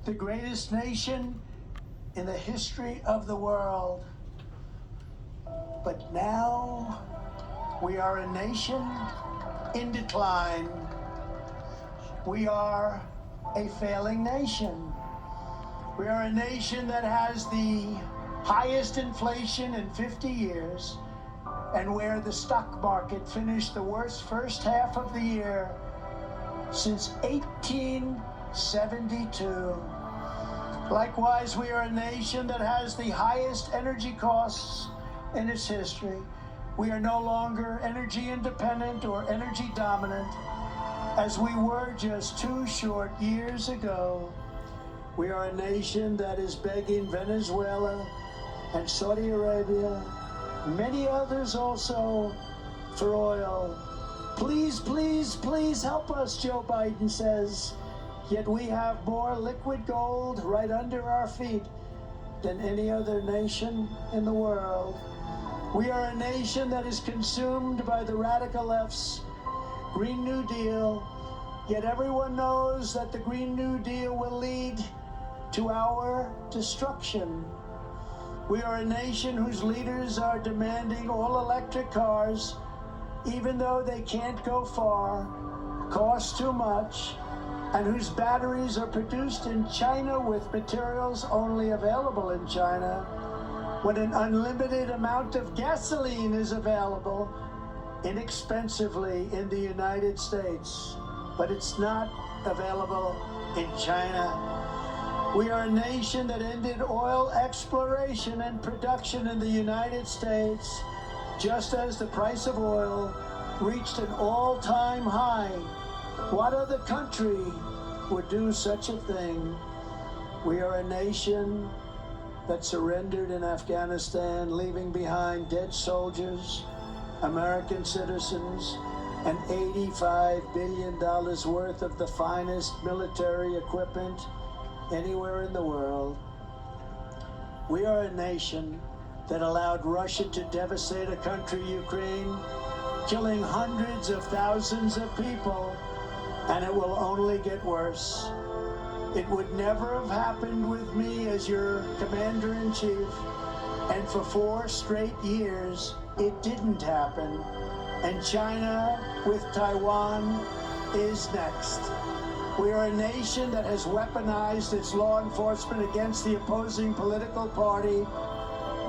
the greatest nation in the history of the world. But now we are a nation in decline. We are a failing nation. We are a nation that has the highest inflation in 50 years, and where the stock market finished the worst first half of the year since 1872. Likewise, we are a nation that has the highest energy costs in its history. We are no longer energy independent or energy dominant, as we were just 2 short years ago. We are a nation that is begging Venezuela and Saudi Arabia, many others also, for oil. Please, please, please help us, Joe Biden says. Yet we have more liquid gold right under our feet than any other nation in the world. We are a nation that is consumed by the radical left's Green New Deal, yet everyone knows that the Green New Deal will lead to our destruction. We are a nation whose leaders are demanding all-electric cars, even though they can't go far, cost too much, and whose batteries are produced in China with materials only available in China, when an unlimited amount of gasoline is available inexpensively in the United States, but it's not available in China. We are a nation that ended oil exploration and production in the United States just as the price of oil reached an all-time high. What other country would do such a thing? We are a nation that surrendered in Afghanistan, leaving behind dead soldiers, American citizens, and $85 billion worth of the finest military equipment anywhere in the world. We are a nation that allowed Russia to devastate a country, Ukraine, killing hundreds of thousands of people, and it will only get worse. It would never have happened with me as your commander-in-chief, and for 4 straight years, it didn't happen. And China with Taiwan is next. We are a nation that has weaponized its law enforcement against the opposing political party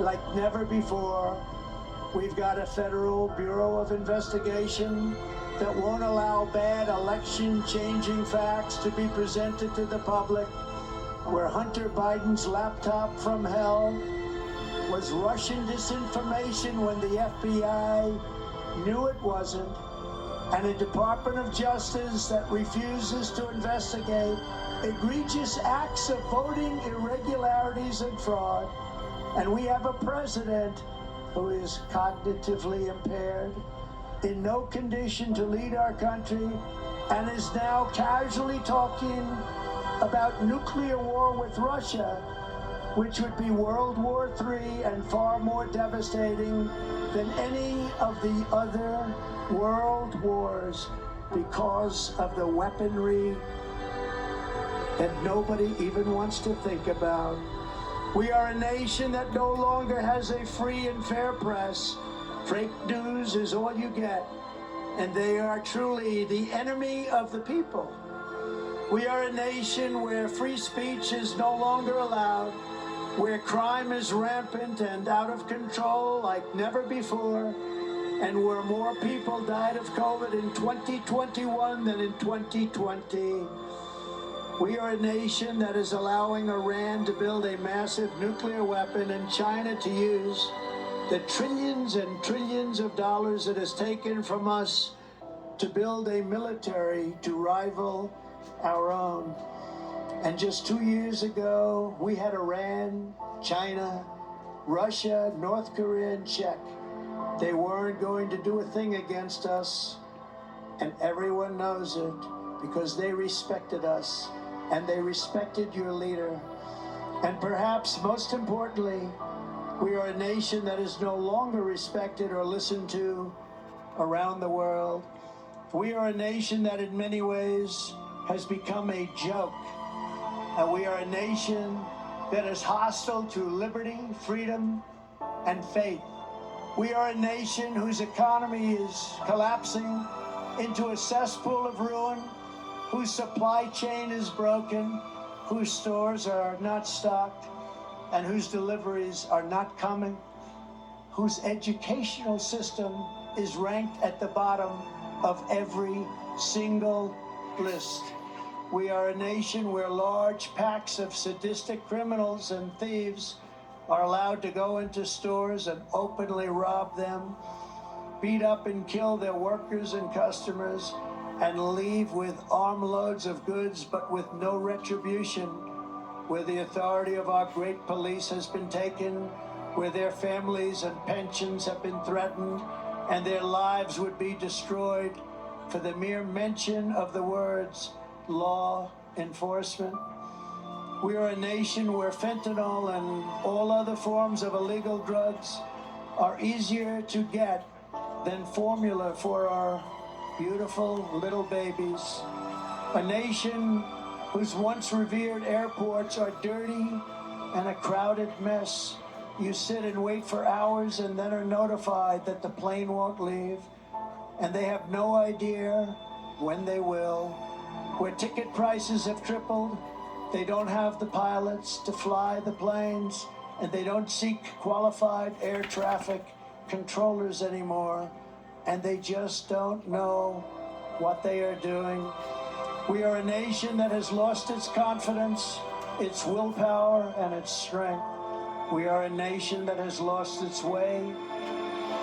like never before. We've got a Federal Bureau of Investigation that won't allow bad election-changing facts to be presented to the public, where Hunter Biden's laptop from hell was Russian disinformation when the FBI knew it wasn't, and a Department of Justice that refuses to investigate egregious acts of voting irregularities and fraud. And we have a president who is cognitively impaired, in no condition to lead our country, and is now casually talking about nuclear war with Russia, which would be World War III and far more devastating than any of the other world wars, because of the weaponry that nobody even wants to think about. We are a nation that no longer has a free and fair press. Fake news is all you get, and they are truly the enemy of the people. We are a nation where free speech is no longer allowed, where crime is rampant and out of control like never before, and where more people died of COVID in 2021 than in 2020. We are a nation that is allowing Iran to build a massive nuclear weapon and China to use the trillions and trillions of dollars it has taken from us to build a military to rival our own. And just 2 years ago, we had Iran, China, Russia, North Korea, and Czech. They weren't going to do a thing against us, and everyone knows it, because they respected us, and they respected your leader. And perhaps most importantly, we are a nation that is no longer respected or listened to around the world. We are a nation that in many ways has become a joke And we are a nation that is hostile to liberty, freedom, and faith. We are a nation whose economy is collapsing into a cesspool of ruin, whose supply chain is broken, whose stores are not stocked, and whose deliveries are not coming, whose educational system is ranked at the bottom of every single list. We are a nation where large packs of sadistic criminals and thieves are allowed to go into stores and openly rob them, beat up and kill their workers and customers, and leave with armloads of goods but with no retribution, where the authority of our great police has been taken, where their families and pensions have been threatened, and their lives would be destroyed for the mere mention of the words law enforcement. We are a nation where fentanyl and all other forms of illegal drugs are easier to get than formula for our beautiful little babies. A nation whose once revered airports are dirty and a crowded mess. You sit and wait for hours and then are notified that the plane won't leave, and they have no idea when they will. Where ticket prices have tripled, they don't have the pilots to fly the planes, and they don't seek qualified air traffic controllers anymore, and they just don't know what they are doing. We are a nation that has lost its confidence, its willpower, and its strength. We are a nation that has lost its way,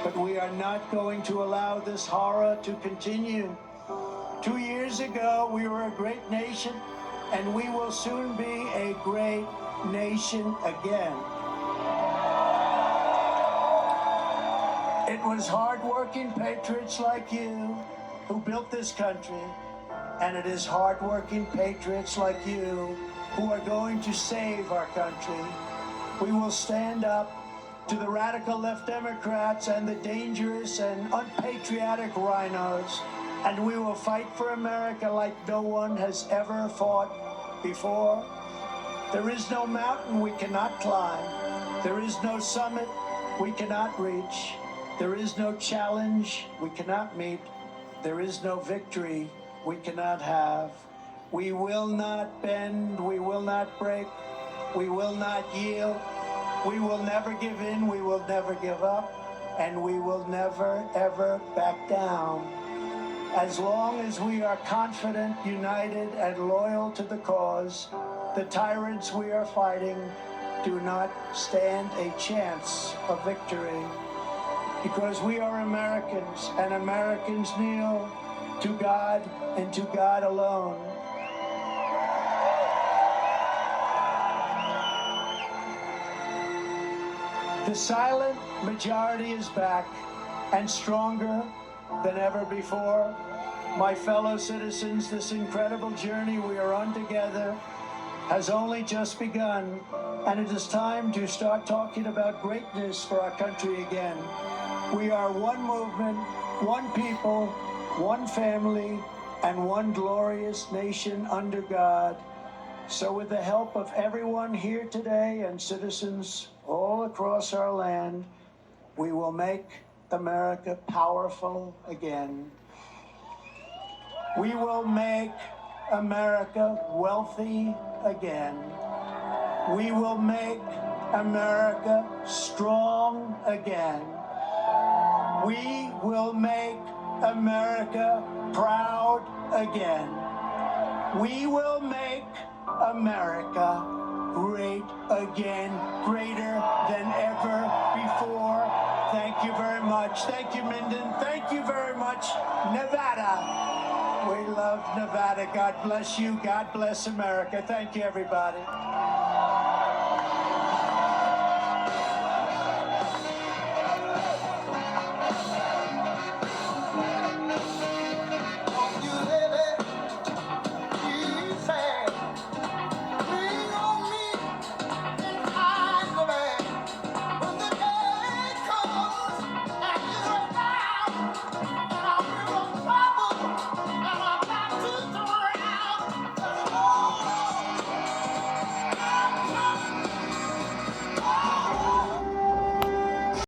but we are not going to allow this horror to continue. 2 years ago, we were a great nation, and we will soon be a great nation again. It was hardworking patriots like you who built this country, and it is hardworking patriots like you who are going to save our country. We will stand up to the radical left Democrats and the dangerous and unpatriotic rhinos, and we will fight for America like no one has ever fought before. There is no mountain we cannot climb. There is no summit we cannot reach. There is no challenge we cannot meet. There is no victory we cannot have. We will not bend. We will not break. We will not yield. We will never give in. We will never give up. And we will never, ever back down. As long as we are confident, united, and loyal to the cause, the tyrants we are fighting do not stand a chance of victory. Because we are Americans, and Americans kneel to God and to God alone. The silent majority is back and stronger than ever before. My fellow citizens, this incredible journey we are on together has only just begun, and it is time to start talking about greatness for our country again. We are one movement, one people, one family, and one glorious nation under God. So with the help of everyone here today and citizens all across our land, we will make America powerful again. We will make America wealthy again. We will make America strong again. We will make America proud again. We will make America great again, greater than ever before. Thank you very much. Thank you, Minden. Thank you very much, Nevada. We love Nevada. God bless you. God bless America. Thank you, everybody.